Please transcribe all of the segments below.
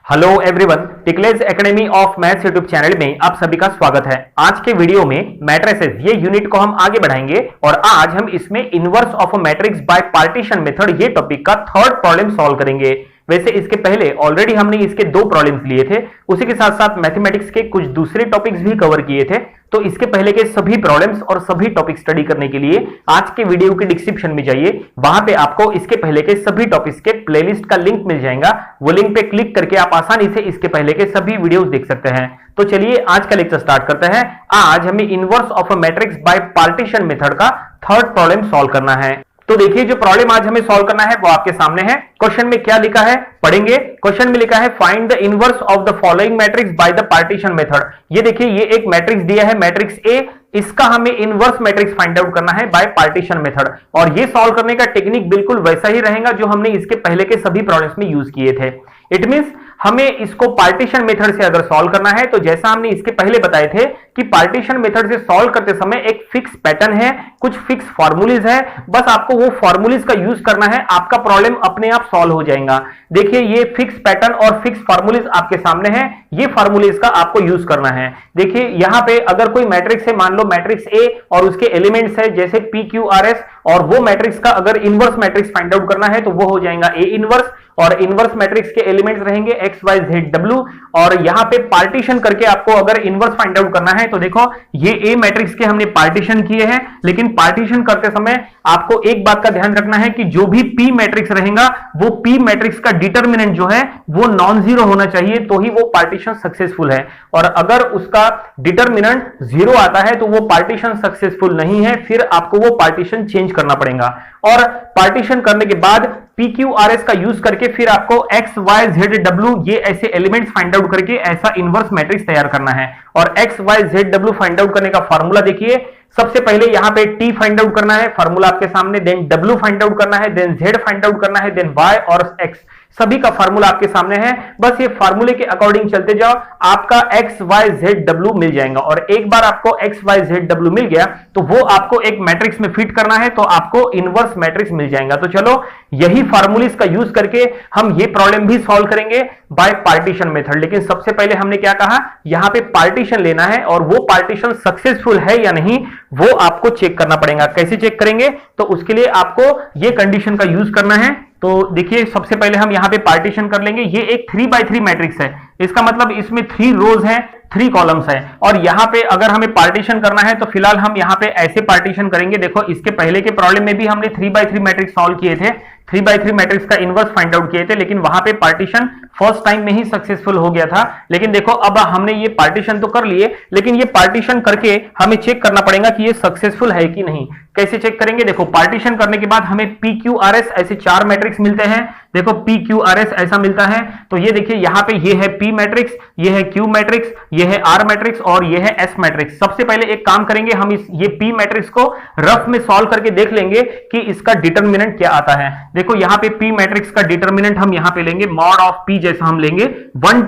Hello everyone, टिकलेज academy of maths YouTube channel में आप सभी का स्वागत है। आज के वीडियो में मैट्रिसेस ये यूनिट को हम आगे बढ़ाएंगे और आज हम इसमें inverse of a matrix bye partition method ये टॉपिक का थर्ड प्रॉब्लम सॉल्व करेंगे। वैसे इसके पहले ऑलरेडी हमने इसके दो प्रॉब्लम्स लिए थे, उसी के साथ साथ मैथमेटिक्स के कुछ दूसरे टॉपिक्स भी कवर किए थे। तो इसके पहले के सभी प्रॉब्लम्स और सभी टॉपिक स्टडी करने के लिए आज के वीडियो के डिस्क्रिप्शन में जाइए, वहां पे आपको इसके पहले के सभी टॉपिक्स के प्लेलिस्ट का लिंक मिल जाएगा। वो लिंक पे क्लिक करके आप आसानी से इसके पहले के सभी वीडियोस देख सकते हैं। तो चलिए आज का लेक्चर स्टार्ट करते हैं। आज हमें inverse of a matrix bye partition method का थर्ड प्रॉब्लम सॉल्व करना है। तो देखिए, जो प्रॉब्लम आज हमें सॉल्व करना है वो आपके सामने है। क्वेश्चन में क्या लिखा है पढ़ेंगे। क्वेश्चन में लिखा है find the inverse of the following matrix by the partition method. ये देखिए, ये एक मैट्रिक्स दिया है, मैट्रिक्स ए, इसका हमें इनवर्स मैट्रिक्स फाइंड आउट करना है बाय पार्टीशन मेथड। और ये सॉल्व करने का टेक्निक बिल्कुल वैसा ही रहेगा जो हमने इसके पहले के सभी प्रॉब्लम्स में यूज किए थे। इट मींस हमें इसको पार्टीशन मेथड से अगर सॉल्व करना है तो जैसा हमने इसके पहले बताए थे कि पार्टीशन मेथड से सॉल्व करते समय एक फिक्स पैटर्न है, कुछ फिक्स फॉर्मूलीज है, बस आपको वो फॉर्मूलीज का यूज करना है, आपका प्रॉब्लम अपने आप सॉल्व हो जाएगा। देखिए, ये फिक्स पैटर्न और फिक्स फॉर्मूलीज आपके सामने है, ये फॉर्मूलीज का आपको यूज करना है। देखिए, यहां पे अगर कोई मैट्रिक्स है, मान लो मैट्रिक्स ए और उसके एलिमेंट्स है जैसे पी क्यू आर एस, और वो मैट्रिक्स का अगर इनवर्स मैट्रिक्स फाइंड आउट करना है तो वो हो जाएगा ए इनवर्स, और इनवर्स मैट्रिक्स के एलिमेंट्स रहेंगे एक्स वाई जेड डब्ल्यू। और यहां पे पार्टीशन करके आपको अगर इनवर्स फाइंड आउट करना है तो देखो, ये ए मैट्रिक्स के हमने पार्टीशन किए हैं, लेकिन पार्टीशन करते समय आपको एक बात का ध्यान रखना है कि जो भी पी मैट्रिक्स रहेगा वो पी मैट्रिक्स का डिटरमिनेंट जो है वो नॉन जीरो होना चाहिए, तो ही वो पार्टीशन सक्सेसफुल है। और अगर उसका डिटरमिनेंट जीरो आता है तो वो पार्टीशन सक्सेसफुल नहीं है, फिर आपको वो पार्टीशन चेंज करना पड़ेगा। और पार्टीशन करने के बाद PQRS का यूज करके फिर आपको एक्स वाई जेड डब्ल्यू ये ऐसे एलिमेंट्स फाइंड आउट करके ऐसा इनवर्स मैट्रिक्स तैयार करना है। और X Y Z W find out करने का फॉर्मूला देखिए, सबसे पहले यहां पे T फाइंड आउट करना है, फॉर्मूला आपके सामने, देन W फाइंड आउट करना है, देन Z फाइंड आउट करना है, देन Y और X, सभी का फार्मूला आपके सामने है। बस ये फार्मूले के अकॉर्डिंग चलते जाओ, आपका एक्स वाई जेड डब्ल्यू मिल जाएगा। और एक बार आपको एक्स वाई जेड डब्ल्यू मिल गया तो वो आपको एक मैट्रिक्स में फिट करना है, तो आपको इनवर्स मैट्रिक्स मिल जाएगा। तो चलो, यही फार्मूलीज का यूज करके हम ये प्रॉब्लम भी सॉल्व करेंगे बाय पार्टीशन मेथड। लेकिन सबसे पहले हमने क्या कहा, यहां पे पार्टीशन लेना है और वो पार्टीशन सक्सेसफुल है या नहीं वो आपको चेक करना पड़ेगा। कैसे चेक करेंगे, तो उसके लिए आपको ये कंडीशन का यूज करना है। तो देखिए, सबसे पहले हम यहां पे पार्टीशन कर लेंगे। ये एक 3x3 मैट्रिक्स है, इसका मतलब इसमें 3 रोज हैं, 3 कॉलम्स हैं। और यहां पे अगर हमें पार्टीशन करना है तो फिलहाल हम यहां पे ऐसे पार्टीशन करेंगे। देखो, इसके पहले के प्रॉब्लम में भी हमने 3x3 मैट्रिक्स सॉल्व किए थे, 3x3 मैट्रिक्स का इनवर्स फाइंड आउट किए थे, लेकिन वहां पे पार्टीशन फर्स्ट टाइम में ही सक्सेसफुल हो गया था। लेकिन देखो, अब हमने ये पार्टीशन तो कर लिए, लेकिन ये पार्टीशन करके हमें चेक करना पड़ेगा कि ये सक्सेसफुल है कि नहीं। कैसे चेक करेंगे, देखो, पार्टीशन करने के बाद हमें PQRS ऐसे 4 मैट्रिक्स मिलते हैं। देखो, PQRS ऐसा मिलता है। तो ये देखिए, यहां पे ये है P मैट्रिक्स, ये है Q मैट्रिक्स, ये है R मैट्रिक्स और ये है S मैट्रिक्स। सबसे पहले एक काम करेंगे, हम ये P मैट्रिक्स को रफ में सॉल्व करके देख लेंगे कि इसका डिटरमिनेंट क्या आता है। देखो, यहां पे P मैट्रिक्स का डिटरमिनेंट हम यहां पे लेंगे मॉड ऑफ P, जैसा हम लेंगे 1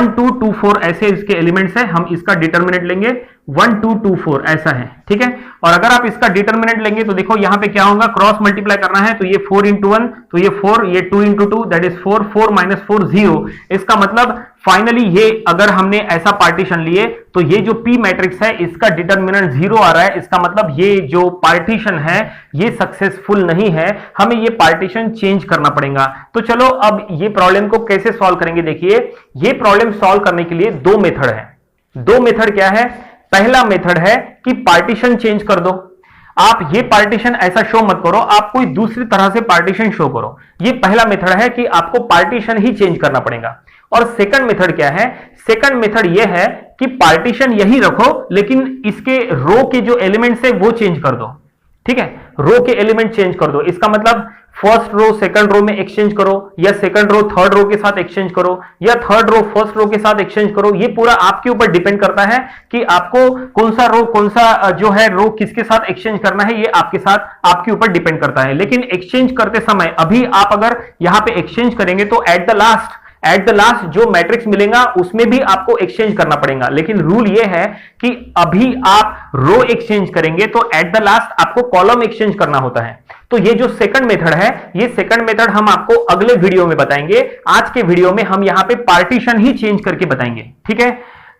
2 2 4 ऐसे इसके एलिमेंट्स हैं, हम इसका डिटरमिनेंट लेंगे 1 2 2 4 ऐसा है, ठीक है। और अगर आप इसका डिटरमिनेंट लेंगे तो देखो, यहां पे क्या होगा, क्रॉस मल्टीप्लाई करना है, तो ये 4 into 1 तो ये 4, ये 2 into 2 दैट इज 4, 4 - 4 0। इसका मतलब फाइनली ये अगर हमने ऐसा पार्टीशन लिए तो ये जो P मैट्रिक्स है इसका डिटरमिनेंट 0 आ रहा है। इसका मतलब ये जो पार्टीशन है ये सक्सेसफुल नहीं है, हमें ये पार्टीशन चेंज करना पड़ेगा। तो चलो, अब ये प्रॉब्लम को कैसे सॉल्व करेंगे। देखिए, ये प्रॉब्लम सॉल्व करने के लिए 2 मेथड है। 2 मेथड क्या है, पहला मेथड है कि पार्टीशन चेंज कर दो। आप ये पार्टीशन ऐसा शो मत करो, आप कोई दूसरी तरह से पार्टीशन शो करो। ये पहला मेथड है कि आपको पार्टीशन ही चेंज करना पड़ेगा। और सेकंड मेथड क्या है, सेकंड मेथड ये है कि पार्टीशन यही रखो, लेकिन इसके रो के जो एलिमेंट्स है वो चेंज कर दो, ठीक है। रो के एलिमेंट चेंज कर दो, इसका मतलब फर्स्ट रो सेकंड रो में एक्सचेंज करो, या सेकंड रो थर्ड रो के साथ एक्सचेंज करो, या थर्ड रो फर्स्ट रो के साथ एक्सचेंज करो। ये पूरा आपके ऊपर डिपेंड करता है कि आपको कौन सा रो, कौन सा जो है रो किसके साथ एक्सचेंज करना है, ये आपके साथ आपके ऊपर डिपेंड करता है। लेकिन एक्सचेंज करते समय अभी आप अगर यहां पे एक्सचेंज करेंगे तो at the at the last जो मैट्रिक्स मिलेगा उसमें भी आपको एक्सचेंज करना पड़ेगा, लेकिन रूल ये है कि अभी आप रो एक्सचेंज करेंगे तो एट द लास्ट आपको कॉलम एक्सचेंज करना होता है। तो ये जो सेकंड मेथड है, ये सेकंड मेथड हम आपको अगले वीडियो में बताएंगे। आज के वीडियो में हम यहां पे पार्टीशन ही चेंज करके बताएंगे, ठीक है।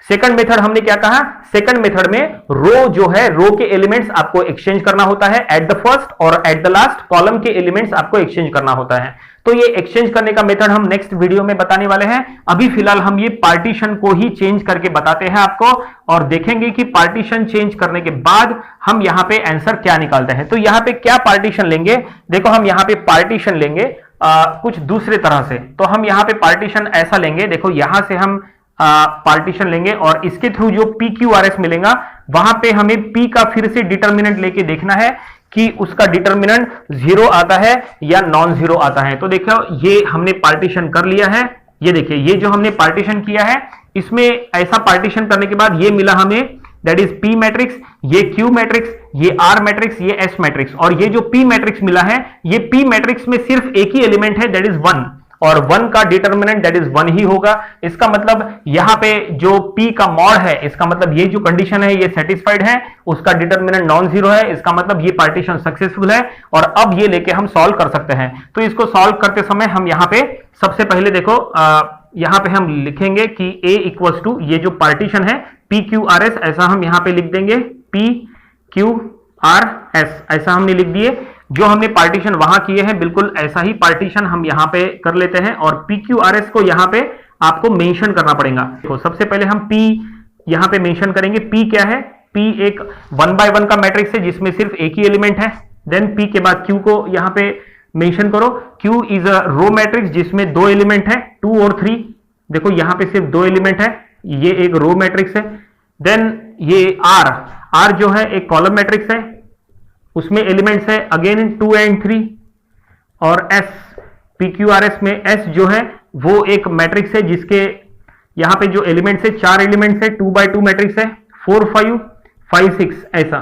सेकंड मेथड हमने क्या कहा, सेकंड मेथड में रो जो है, रो के एलिमेंट्स आपको एक्सचेंज करना होता है एट द फर्स्ट, और एट द लास्ट कॉलम के एलिमेंट्स आपको एक्सचेंज करना होता है। तो ये एक्सचेंज करने का मेथड हम नेक्स्ट वीडियो में बताने वाले हैं। अभी फिलहाल हम ये पार्टीशन को ही चेंज करके बताते हैं आपको, और देखेंगे कि पार्टीशन चेंज करने के बाद हम यहां पे आंसर क्या निकालते हैं। तो यहां पे क्या पार्टीशन लेंगे, देखो हम यहां पे पार्टीशन लेंगे कुछ दूसरे तरह से। तो हम यहां पे पार्टीशन ऐसा लेंगे, देखो यहां से हम पार्टीशन लेंगे और इसके थ्रू जो पी क्यू आर एस मिलेगा वहां पे हमें पी का फिर से डिटर्मिनेंट लेके देखना है कि उसका डिटर्मिनेंट 0 आता है या नॉन जीरो आता है। तो देखो ये हमने पार्टीशन कर लिया है, ये देखिए ये जो हमने पार्टीशन किया है, इसमें ऐसा पार्टीशन करने के बाद ये मिला हमें, दैट इज पी मैट्रिक्स, ये क्यू मैट्रिक्स, ये आर मैट्रिक्स, ये एस मैट्रिक्स, और ये जो पी मैट्रिक्स मिला है, ये पी मैट्रिक्स में सिर्फ एक ही एलिमेंट है, दैट इज 1, और 1 का डिटर्मिनेंट दैट इज 1 ही होगा। इसका मतलब यहां पे जो p का मॉड है, इसका मतलब ये जो कंडीशन है ये सेटिस्फाइड है, उसका डिटर्मिनेंट नॉन जीरो है, इसका मतलब ये पार्टीशन सक्सेसफुल है। और अब ये लेके हम सॉल्व कर सकते हैं। तो इसको सॉल्व करते समय हम यहां पे सबसे पहले देखो यहां पे हम लिखेंगे कि a इक्वल्स टू ये जो पार्टीशन है पी क्यू आर एस, ऐसा हम यहां पे लिख देंगे, पी क्यू आर एस ऐसा हमने लिख दिए। जो हमने पार्टीशन वहां किए हैं बिल्कुल ऐसा ही पार्टीशन हम यहां पे कर लेते हैं, और PQRS को यहां पे आपको मेंशन करना पड़ेगा। देखो सबसे पहले हम P यहां पे मेंशन करेंगे। P क्या है, P एक 1 by 1 का मैट्रिक्स है जिसमें सिर्फ एक ही एलिमेंट है। देन P के बाद Q को यहां पे मेंशन करो। Q is a row matrix जिसमें 2 एलिमेंट है, 2 और 3। देखो यहां पे सिर्फ 2 एलिमेंट है, ये एक रो मैट्रिक्स है। देन ये R जो है एक कॉलम मैट्रिक्स है, उसमें एलिमेंट्स है अगेन 2 and 3। और S PQRS में S जो है वो एक मैट्रिक्स है जिसके यहां पे जो एलिमेंट्स है 4 एलिमेंट्स है, 2 by 2 मैट्रिक्स है, 4 5 5 6 ऐसा,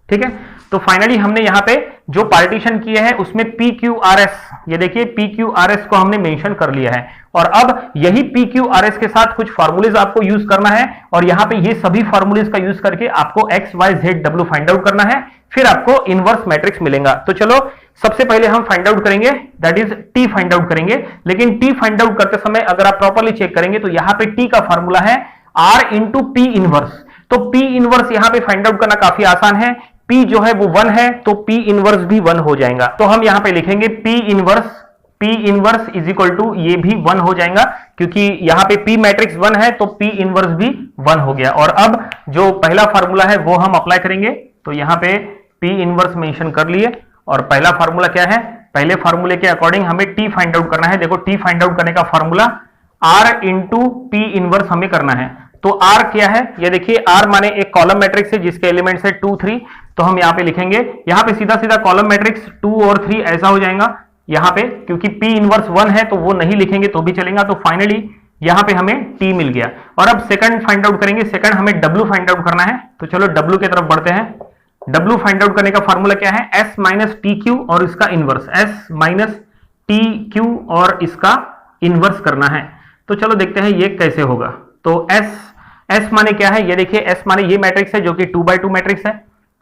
ठीक है। तो फाइनली हमने यहां पे जो पार्टीशन किए हैं उसमें PQRS, ये देखिए PQRS को हमने मेंशन कर लिया है। और अब यही PQRS के साथ कुछ फार्मूलेज आपको यूज करना है, और यहां पे ये सभी फार्मूलेज का यूज करके आपको X Y Z W find out करना है, फिर आपको इनवर्स मैट्रिक्स मिलेगा। तो चलो सबसे पहले हम फाइंड आउट करेंगे, that is T find out करेंगे। लेकिन T फाइंड आउट करते समय अगर आप प्रॉपर्ली चेक करेंगे तो यहां पे T का फार्मूला है R इंटू P इनवर्स। तो P इनवर्स यहां पे फाइंड आउट करना काफी आसान है। P जो है वो 1 है तो P इनवर्स भी 1 हो जाएगा। तो हम यहां पे लिखेंगे P inverse is equal to ये भी 1 हो जाएगा, क्योंकि यहां पे P मैट्रिक्स 1 है तो P इनवर्स भी 1 हो गया। और अब जो पहला फार्मूला है वो हम अप्लाई करेंगे। तो यहां पे P इनवर्स मेंशन कर लिए, और पहला फार्मूला क्या है, पहले फार्मूले के अकॉर्डिंग हमें T फाइंड आउट करना है। देखो T फाइंड आउट करने का formula R into P inverse हमें करना है। तो R क्या है, ये देखिए R माने एक कॉलम मैट्रिक्स है जिसके एलिमेंट्स है 2 3। तो हम यहाँ पे लिखेंगे, यहाँ पे सीधा सीधा कॉलम मैट्रिक्स 2 और 3 ऐसा हो जाएगा यहाँ पे, क्योंकि P इनवर्स 1 है तो वो नहीं लिखेंगे तो भी चलेगा। तो फाइनली यहाँ पे हमें T मिल गया। और अब सेकंड फाइंड आउट करेंगे, सेकंड हमें W फाइंड आउट करना है। तो चलो W की तरफ बढ़ते हैं। W फाइंड आउट करने का फॉर्मूला क्या है, S माइनस टी क्यू और इसका inverse, S minus T Q और इसका इनवर्स करना है। तो चलो देखते हैं ये कैसे होगा। तो S माने क्या है, ये देखिए S माने ये मैट्रिक्स है जो कि 2 by 2 मैट्रिक्स है,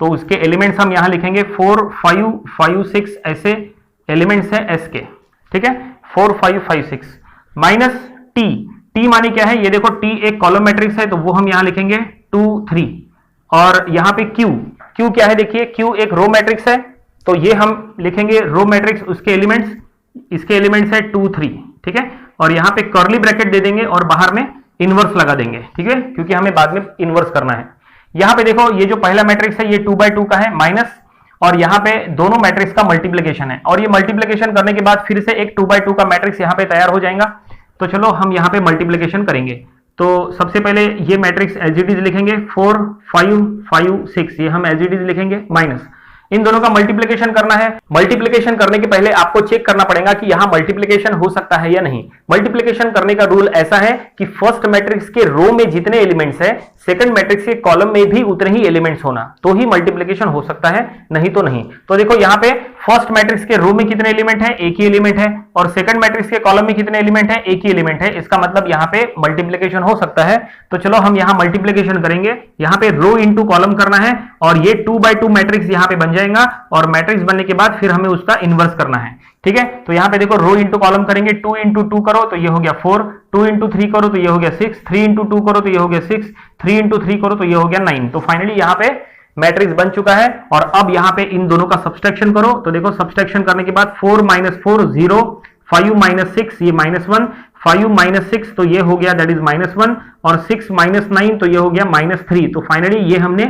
तो उसके एलिमेंट्स हम यहां लिखेंगे 4 5 5 6 ऐसे एलिमेंट्स हैं S के, ठीक है, 4 5 5 6 माइनस T माने क्या है, ये देखो T एक कॉलम मैट्रिक्स है तो वो हम यहां लिखेंगे 2 3। और यहां पे Q क्या है, देखिए Q एक रो मैट्रिक्स है तो ये हम लिखेंगे रो मैट्रिक्स, उसके एलिमेंट्स, इसके एलिमेंट्स है 2 3, ठीक है। और यहां पे कर्ली ब्रैकेट दे देंगे और बाहर में इनवर्स लगा देंगे, ठीक है, क्योंकि हमें बाद में इनवर्स करना है। यहां पे देखो ये जो पहला मैट्रिक्स है ये 2 by 2 का है माइनस, और यहां पे दोनों मैट्रिक्स का मल्टीप्लिकेशन है, और ये मल्टीप्लिकेशन करने के बाद फिर से एक 2 by 2 का मैट्रिक्स यहां पे तैयार हो जाएगा। तो चलो हम यहां पे मल्टीप्लिकेशन करेंगे। तो सबसे पहले ये मैट्रिक्स एज इट इज लिखेंगे 4 5 5 6, ये हम एज इट इज लिखेंगे माइनस, इन दोनों का मल्टीप्लिकेशन करना है। मल्टीप्लिकेशन करने के पहले आपको चेक करना पड़ेगा कि यहां मल्टीप्लिकेशन हो सकता है या नहीं। मल्टीप्लिकेशन करने का रूल ऐसा है कि फर्स्ट मैट्रिक्स के रो में जितने एलिमेंट्स है सेकंड मैट्रिक्स के कॉलम में भी उतने ही एलिमेंट्स होना, तो ही मल्टीप्लिकेशन हो सकता है, नहीं तो नहीं। तो देखो यहां पे फर्स्ट मैट्रिक्स के रो में कितने एलिमेंट है, एक ही एलिमेंट है, और सेकंड मैट्रिक्स के कॉलम में कितने एलिमेंट है, एक ही एलिमेंट है। इसका मतलब यहाँ पे मल्टीप्लिकेशन हो सकता है। तो चलो हम यहाँ मल्टीप्लिकेशन करेंगे, यहाँ पे रो इंटू कॉलम करना है, और ये 2x2 मैट्रिक्स यहाँ पे बन जाएगा, और मैट्रिक्स बनने के बाद फिर हमें उसका इनवर्स करना है। ठीक है, तो यहाँ पे देखो रो इंटू कॉलम करेंगे, 2 इंटू 2 करो तो ये हो गया 4, 2 इंटू 3 करो तो ये हो गया 6, 3 इंटू 2 करो तो ये हो गया 6, 3 इंटू 3 करो तो ये हो गया 9। तो फाइनली यहाँ पे मैट्रिक्स बन चुका है। और अब यहाँ पे इन दोनों का सब्सट्रैक्शन करो, तो देखो सब्सट्रैक्शन करने के बाद 4 - 4 0, 5 - 6 ये -1, 5 - 6 तो ये हो गया दैट इज -1, और 6 - 9 तो ये हो गया -3। तो फाइनली ये हमने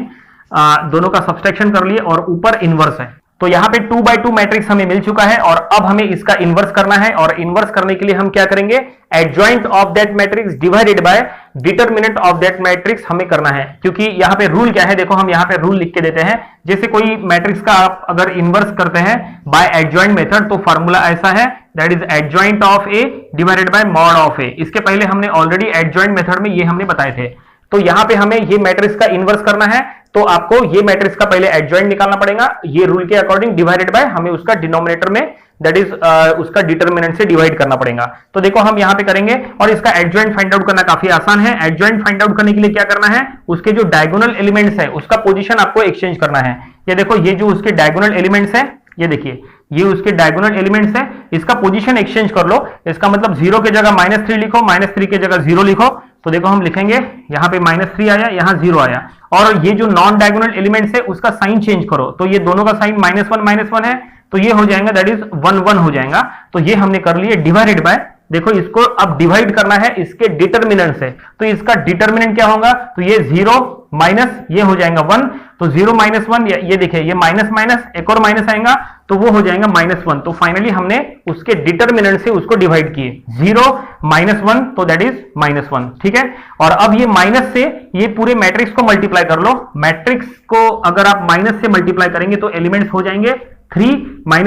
दोनों का सब्सट्रैक्शन कर लिए और ऊपर इनवर्स है। तो यहाँ पे 2x2 मैट्रिक्स हमें मिल चुका है, और अब हमें इसका इनवर्स करना है। और इनवर्स करने के लिए हम क्या करेंगे, adjoint of that matrix divided by determinant of that matrix हमें करना है। क्योंकि यहाँ पे रूल क्या है, देखो हम यहाँ पे रूल लिख के देते हैं। जैसे कोई मैट्रिक्स का आप अगर इनवर्स करते हैं बाय एडजॉइंट मेथड, तो फॉर्मूला ऐसा है, that is adjoint of A divided by mod of A. इसके पहले हमने ऑलरेडी एडजॉइंट मेथड में ये हमने बताए थे। तो यहाँ पे हमें ये मैट्रिक्स का इनवर्स करना है, तो आपको ये मैट्रिक्स का पहले एडजॉइंट निकालना पड़ेगा, ये रूल के अकॉर्डिंग, डिवाइडेड बाय हमें उसका डिनोमिनेटर में दैट इज उसका डिटरमिनेंट से डिवाइड करना पड़ेगा। तो देखो हम यहाँ पे करेंगे, और इसका एडजॉइंट फाइंड आउट करना काफी आसान है। एडजॉइंट फाइंड आउट करने के लिए क्या करना है, उसके जो डायगोनल एलिमेंट्स है उसका पोजीशन आपको एक्सचेंज करना है। ये देखो ये जो उसके डायगोनल एलिमेंट्स है, ये देखिए ये उसके डायगोनल एलिमेंट्स है, इसका पोजीशन एक्सचेंज कर लो। इसका मतलब 0 की जगह -3 लिखो, -3 की जगह 0 लिखो। तो देखो हम लिखेंगे यहाँ पे -3 आया, यहाँ 0 आया, और ये जो नॉन डायगोनल एलिमेंट्स है उसका साइन चेंज करो। तो ये दोनों का साइन -1 है, तो ये हो जाएगा दैट इज 1 1 हो जाएगा। तो ये हमने कर लिए डिवाइडेड बाय, देखो इसको अब डिवाइड करना है इसके डिटरमिनेंट से। तो इसका डिटरमिनेंट क्या होगा, तो ये 0 माइनस ये हो जाएगा 1, तो 0 - 1 ये देखिए ये माइनस माइनस एक और माइनस आएगा, तो वो हो जाएगा -1। तो फाइनली हमने उसके डिटरमिनेंट से उसको डिवाइड किए, 0 - 1 तो दैट इज -1। ठीक है, और अब ये माइनस से ये पूरे मैट्रिक्स को मल्टीप्लाई कर लो। मैट्रिक्स को अगर आप माइनस से मल्टीप्लाई करेंगे तो एलिमेंट्स हो जाएंगे 3 - 1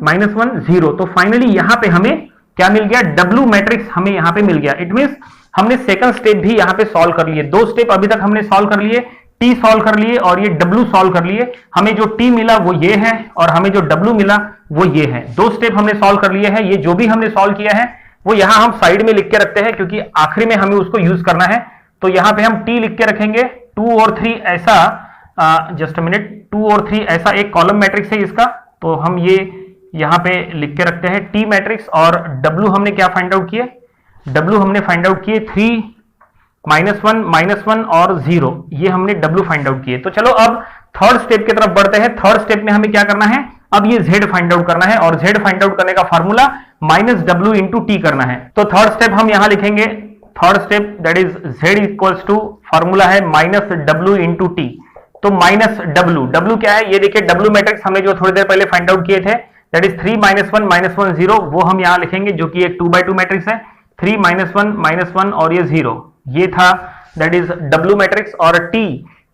-1 0। तो फाइनली यहां पे हमें क्या मिल गया, W मैट्रिक्स हमें यहां पे मिल गया। इट मींस हमने सेकंड स्टेप भी यहां पे सॉल्व कर लिए। 2 स्टेप अभी तक हमने सॉल्व कर लिए, T सॉल्व कर लिए और ये W सॉल्व कर लिए। हमें जो T मिला वो ये है, और हमें जो W मिला वो ये है। 2 स्टेप हमने सॉल्व कर लिए हैं। ये जो भी हमने सॉल्व किया है वो यहां हम साइड में लिख के रखते हैं, क्योंकि आखिरी में हमें उसको यूज करना है। तो यहां पे हम T लिख के रखेंगे, 2 और 3 ऐसा, जस्ट अ मिनट, 2 और 3 ऐसा एक कॉलम मैट्रिक्स है इसका। तो हम ये यहां पे लिख के रखते हैं T मैट्रिक्स, और W हमने क्या फाइंड आउट किए, W हमने फाइंड आउट किए 3 -1 -1 और 0, ये हमने W फाइंड आउट किए। तो चलो अब थर्ड स्टेप की तरफ बढ़ते हैं। थर्ड स्टेप में हमें क्या करना है, अब ये Z फाइंड आउट करना है, और Z फाइंड आउट करने का फार्मूला -W इंटू T करना है। तो थर्ड स्टेप हम यहां लिखेंगे, third step that is Z equals to, formula है -W इंटू T। तो -W क्या है, ये देखिए W मैट्रिक्स हमने जो थोड़ी देर पहले फाइंड आउट किए थे, दैट इज 3 -1 -1 0, वो हम यहां लिखेंगे, जो कि एक 2x2 मैट्रिक्स है। 3 -1 -1 और ये 0, ये था दैट इज W मैट्रिक्स। और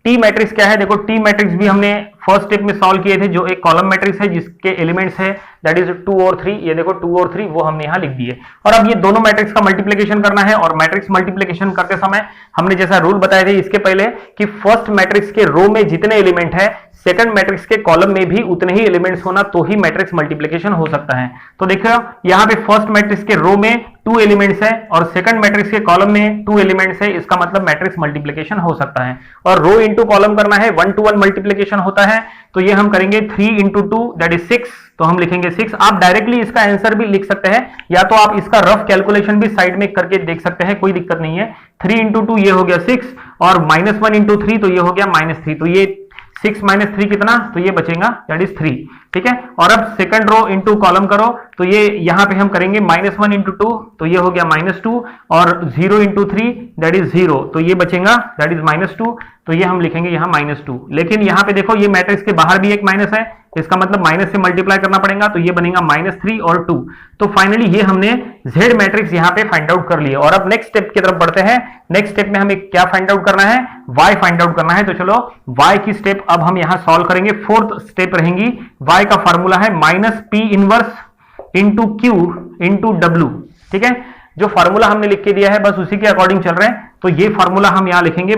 T मैट्रिक्स क्या है, देखो T मैट्रिक्स भी हमने फर्स्ट स्टेप में सॉल्व किए थे, जो एक कॉलम मैट्रिक्स है जिसके एलिमेंट्स है दैट इज 2 और 3। ये देखो 2 और 3 वो हमने यहां लिख दिए। और अब ये दोनों मैट्रिक्स का मल्टीप्लिकेशन करना है, और मैट्रिक्स मल्टीप्लिकेशन करते समय हमने जैसा रूल बताए थे इसके पहले कि फर्स्ट मैट्रिक्स के रो में जितने एलिमेंट है, सेकंड मैट्रिक्स के कॉलम में भी उतने ही एलिमेंट्स होना, तो ही मैट्रिक्स मल्टीप्लिकेशन हो सकता है। तो देखो यहाँ पे फर्स्ट मैट्रिक्स के रो में 2 एलिमेंट्स है, और सेकंड मैट्रिक्स के कॉलम में 2 एलिमेंट्स है, इसका मतलब मैट्रिक्स मल्टीप्लिकेशन हो सकता है। और रो इंटू कॉलम करना है, 1 to 1 मल्टीप्लिकेशन होता है, तो ये हम करेंगे 3 × 2 दैट इज 6। तो हम लिखेंगे 6। आप डायरेक्टली इसका आंसर भी लिख सकते हैं, या तो आप इसका रफ कैलकुलेशन भी साइड में करके देख सकते हैं, कोई दिक्कत नहीं है। 3 × 2 ये हो गया 6, और -1 × 3 तो ये हो गया -3। तो ये 6 - 3 कितना, तो ये बचेगा दैट इज 3। ठीक है, और अब सेकंड रो इंटू कॉलम करो, तो ये यहां पे हम करेंगे -1 × 2, तो ये हो गया -2, और 0 × 3 दैट इज 0, तो ये बचेगा दैट इज -2। तो ये हम लिखेंगे यहाँ -2। लेकिन यहाँ पे देखो ये मैट्रिक्स के बाहर भी एक माइनस है, इसका मतलब माइनस से मल्टीप्लाई करना पड़ेगा, तो ये बनेगा -3 और 2। तो फाइनली ये हमने Z मैट्रिक्स यहाँ पे फाइंड आउट कर लिया। और अब नेक्स्ट स्टेप की तरफ बढ़ते हैं। नेक्स्ट स्टेप में हमें क्या फाइंड आउट करना है, Y फाइंड आउट करना है। तो चलो Y की स्टेप अब हम यहाँ सॉल्व करेंगे। फोर्थ स्टेप रहेंगी, Y का फॉर्मूला है -P inverse into Q into W। ठीक है, जो फॉर्मूला हमने लिख के दिया है बस उसी के अकॉर्डिंग चल रहे हैं। तो ये फॉर्मूला हम यहाँ लिखेंगे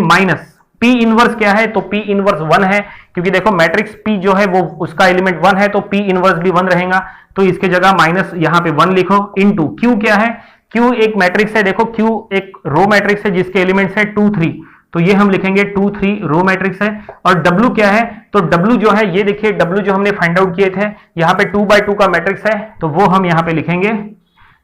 P इनवर्स क्या है, तो P इनवर्स 1 है, क्योंकि देखो मैट्रिक्स P जो है वो उसका एलिमेंट 1 है, तो P इनवर्स भी 1 रहेगा, तो इसके जगह माइनस यहां पे 1 लिखो, इनटू Q क्या है, Q एक मैट्रिक्स है, देखो Q एक रो मैट्रिक्स है जिसके एलिमेंट्स है 2 3, तो ये हम लिखेंगे 2 3 रो मैट्रिक्स है। और W क्या है, तो W जो है ये देखिए W जो हमने फाइंड आउट किए थे, यहाँ पे 2 by 2 का मैट्रिक्स है, तो वो हम यहाँ पे लिखेंगे,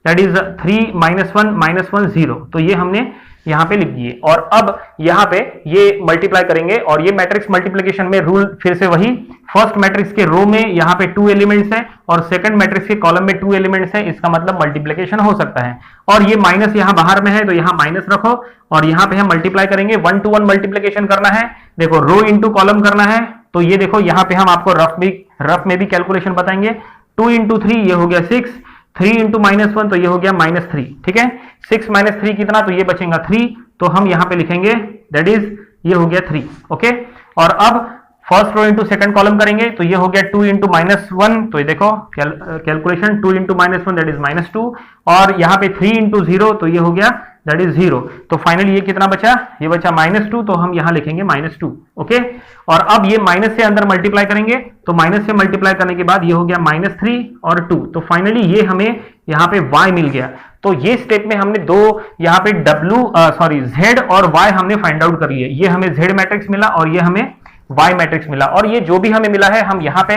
दैट इज 3 -1 -1 0, तो ये हमने यहां पे लिख दिए। और अब यहां पे ये मल्टीप्लाई करेंगे, और ये मैट्रिक्स मल्टीप्लिकेशन में रूल फिर से वही, फर्स्ट मैट्रिक्स के रो में यहां पे 2 एलिमेंट्स हैं और सेकंड मैट्रिक्स के कॉलम में 2 एलिमेंट्स हैं, इसका मतलब मल्टीप्लिकेशन हो सकता है। और ये माइनस यहां बाहर में है, तो यहां माइनस रखो, और यहां पे हम मल्टीप्लाई करेंगे, 1 to 1 मल्टीप्लिकेशन करना है, देखो रो इंटू कॉलम करना है, तो ये देखो यहां पे हम आपको रफ में भी कैलकुलेशन बताएंगे, 2 into 3 ये हो गया 6, 3 into -1 तो ये हो गया -3, ठीक है, 6 - 3 कितना, तो ये बचेगा 3, तो हम यहां पे लिखेंगे दैट इज ये हो गया 3, ओके। और अब first row into second column करेंगे, तो ये हो गया 2 into -1, तो ये देखो कैलकुलेशन 2 into -1 दैट इज -2, और यहाँ पे 3 into 0 तो ये हो गया दैट इज 0, तो फाइनली ये कितना बचा, ये बचा -2, तो हम यहाँ लिखेंगे -2, ओके। और अब ये माइनस से अंदर मल्टीप्लाई करेंगे, तो माइनस से मल्टीप्लाई करने के बाद ये हो गया -3 और 2, तो फाइनली ये हमें यहाँ पे y मिल गया। तो ये स्टेप में हमने दो यहाँ पे z और y हमने फाइंड आउट कर लिए, ये हमें z मैट्रिक्स मिला और ये हमें y मैट्रिक्स मिला, और ये जो भी हमें मिला है हम यहाँ पे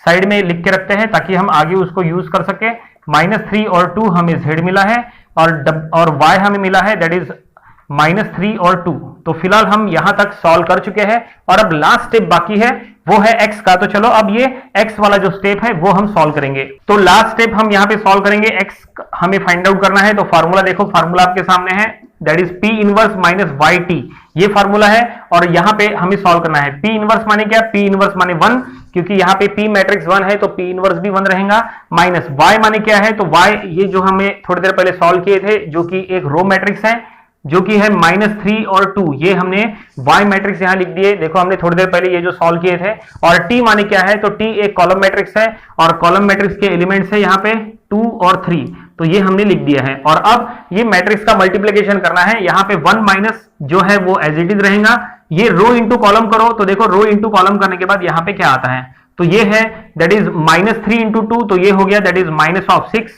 साइड में लिख के रखते हैं ताकि हम आगे उसको यूज कर सके। -3 और 2 हमें z मिला है, और y हमें मिला है दैट इज -3 और 2, तो फिलहाल हम यहां तक सॉल्व कर चुके हैं, और अब लास्ट स्टेप बाकी है वो है x का, तो चलो अब ये x वाला जो स्टेप है वो हम सॉल्व करेंगे। तो लास्ट स्टेप हम यहाँ पे सॉल्व करेंगे, x हमें फाइंड आउट करना है, तो फार्मूला देखो, फार्मूला आपके सामने है, that is P inverse -yt, ये फार्मूला है, और यहाँ पे हमें सॉल्व करना है। P इनवर्स माने क्या, P इनवर्स माने 1, क्योंकि यहाँ पे P मैट्रिक्स 1 है, तो P इनवर्स भी 1 रहेगा, माइनस y माने क्या है, तो y ये जो हमें थोड़ी देर पहले सॉल्व किए थे, जो कि एक रो मैट्रिक्स है, जो कि है -3 और 2, ये हमने y मैट्रिक्स यहां लिख दिए, देखो हमने थोड़ी देर पहले ये जो सॉल्व किए थे। और t माने क्या है, तो t एक कॉलम मैट्रिक्स है, और कॉलम मैट्रिक्स के एलिमेंट्स है यहाँ पे 2 और 3, तो ये हमने लिख दिया है। और अब ये मैट्रिक्स का मल्टीप्लिकेशन करना है, यहाँ पे 1 माइनस जो है वो एज इट इज रहेगा, ये रो इंटू कॉलम करो, तो देखो रो इंटू कॉलम करने के बाद यहाँ पे क्या आता है, तो ये है दैट इज -3 into 2, तो ये हो गया दैट इज -6,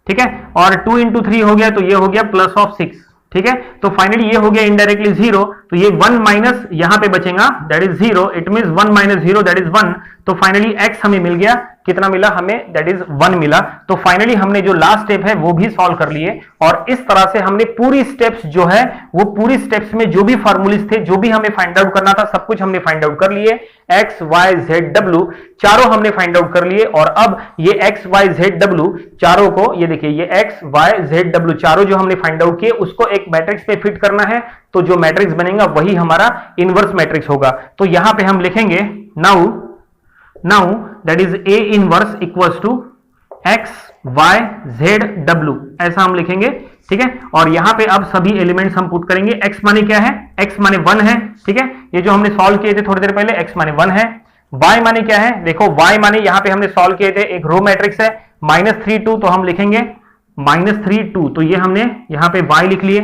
ठीक है, और 2 into 3 हो गया, तो ये हो गया +6, ठीक है। तो फाइनली ये हो गया इनडायरेक्टली 0, तो ये 1 माइनस यहां पे बचेगा that is 0, it means 1 - 0 that is 1, तो फाइनली x हमें मिल गया, कितना मिला हमें, दैट इज 1 मिला। तो फाइनली हमने जो लास्ट स्टेप है वो भी सॉल्व कर लिए, और इस तरह से हमने पूरी स्टेप्स जो है वो पूरी स्टेप्स में जो भी फार्मूलेस थे, जो भी हमें फाइंड आउट करना था, सब कुछ हमने फाइंड आउट कर लिए, x y z w चारों हमने फाइंड आउट कर लिए। और अब ये x y z w चारों को, ये देखिए ये x y z w चारों जो हमने फाइंड आउट किए उसको एक मैट्रिक्स में फिट करना है, तो जो मैट्रिक्स बनेगा वही हमारा इनवर्स मैट्रिक्स होगा। तो यहां पे हम लिखेंगे now that is A inverse equals to x y z w, ऐसा हम लिखेंगे, ठीक है। और यहां पे अब सभी एलिमेंट्स हम पुट करेंगे। x माने क्या है, x माने 1 है, ठीक है, ये जो हमने सॉल्व किए थे थोड़ी देर पहले, x माने 1 है। y माने क्या है, देखो y माने यहां पे हमने सॉल्व किए थे, एक रो मैट्रिक्स है, -3 2, तो हम लिखेंगे -3 2, तो ये हमने यहां पे y लिख लिए।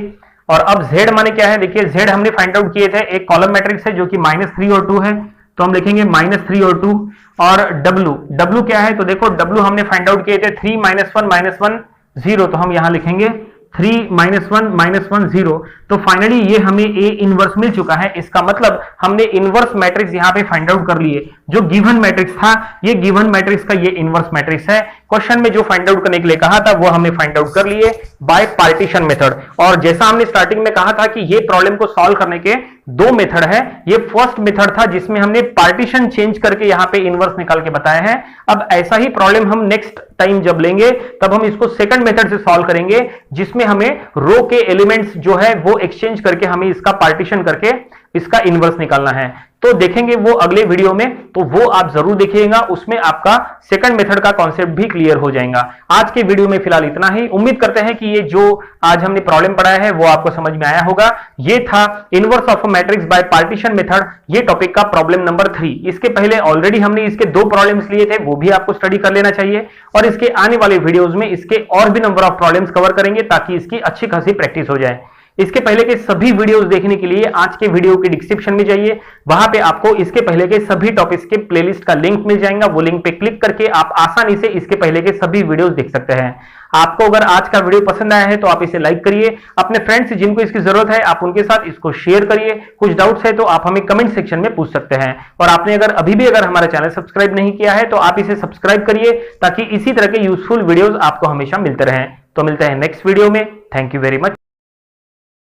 और अब z माने क्या है, देखिए z हमने फाइंड आउट किए थे, एक कॉलम मैट्रिक्स है जो कि -3 और 2 है, तो हम लिखेंगे -3 और 2। और w क्या है, तो देखो w हमने फाइंड आउट किए थे 3 -1 -1 0, तो हम यहां लिखेंगे 3 -1 -1 0। तो फाइनली ये हमें A इनवर्स मिल चुका है, इसका मतलब हमने इनवर्स मैट्रिक्स यहां पे फाइंड आउट कर लिए। जो गिवन मैट्रिक्स था, ये गिवन मैट्रिक्स का ये इनवर्स मैट्रिक्स है। क्वेश्चन में जो फाइंड आउट करने के लिए कहा था वो हमने फाइंड आउट कर लिए बाय पार्टीशन मेथड। और जैसा हमने स्टार्टिंग में कहा था कि ये प्रॉब्लम को सॉल्व करने के दो मेथड है, ये फर्स्ट मेथड था जिसमें हमने पार्टीशन चेंज करके यहां पे इनवर्स निकाल के बताया है। अब ऐसा ही प्रॉब्लम हम नेक्स्ट टाइम जब लेंगे तब हम इसको सेकंड मेथड से सॉल्व करेंगे, जिसमें हमें रो के एलिमेंट्स जो है वो एक्सचेंज करके हमें इसका पार्टीशन करके इसका इनवर्स निकालना है। तो देखेंगे वो अगले वीडियो में, तो वो आप जरूर देखिएगा, उसमें आपका सेकंड मेथड का कॉन्सेप्ट भी क्लियर हो जाएगा। आज के वीडियो में फिलहाल इतना ही। उम्मीद करते हैं कि ये जो आज हमने प्रॉब्लम पढ़ाया है वो आपको समझ में आया होगा। ये था inverse of a matrix bye partition method, ये टॉपिक का प्रॉब्लम नंबर 3। इसके पहले ऑलरेडी हमने इसके 2 प्रॉब्लम्स लिए थे, वो भी आपको स्टडी कर लेना चाहिए, और इसके आने वाले वीडियोज में इसके और भी नंबर ऑफ प्रॉब्लम्स कवर करेंगे ताकि इसकी अच्छी खासी प्रैक्टिस हो जाए। इसके पहले के सभी वीडियोस देखने के लिए आज के वीडियो के डिस्क्रिप्शन में जाइए, वहां पे आपको इसके पहले के सभी टॉपिक्स के प्लेलिस्ट का लिंक मिल जाएगा। वो लिंक पे क्लिक करके आप आसानी से इसके पहले के सभी वीडियोस देख सकते हैं। आपको अगर आज का वीडियो पसंद आया है तो आप इसे लाइक करिए, अपने फ्रेंड्स जिनको इसकी जरूरत है आप उनके साथ इसको शेयर करिए। कुछ डाउट्स है तो आप हमें कमेंट सेक्शन में पूछ सकते हैं। और आपने अभी भी हमारा चैनल सब्सक्राइब नहीं किया है तो आप इसे सब्सक्राइब करिए, ताकि इसी तरह के यूजफुल वीडियोस आपको हमेशा मिलते रहें। तो मिलते हैं नेक्स्ट वीडियो में। Thank you very much.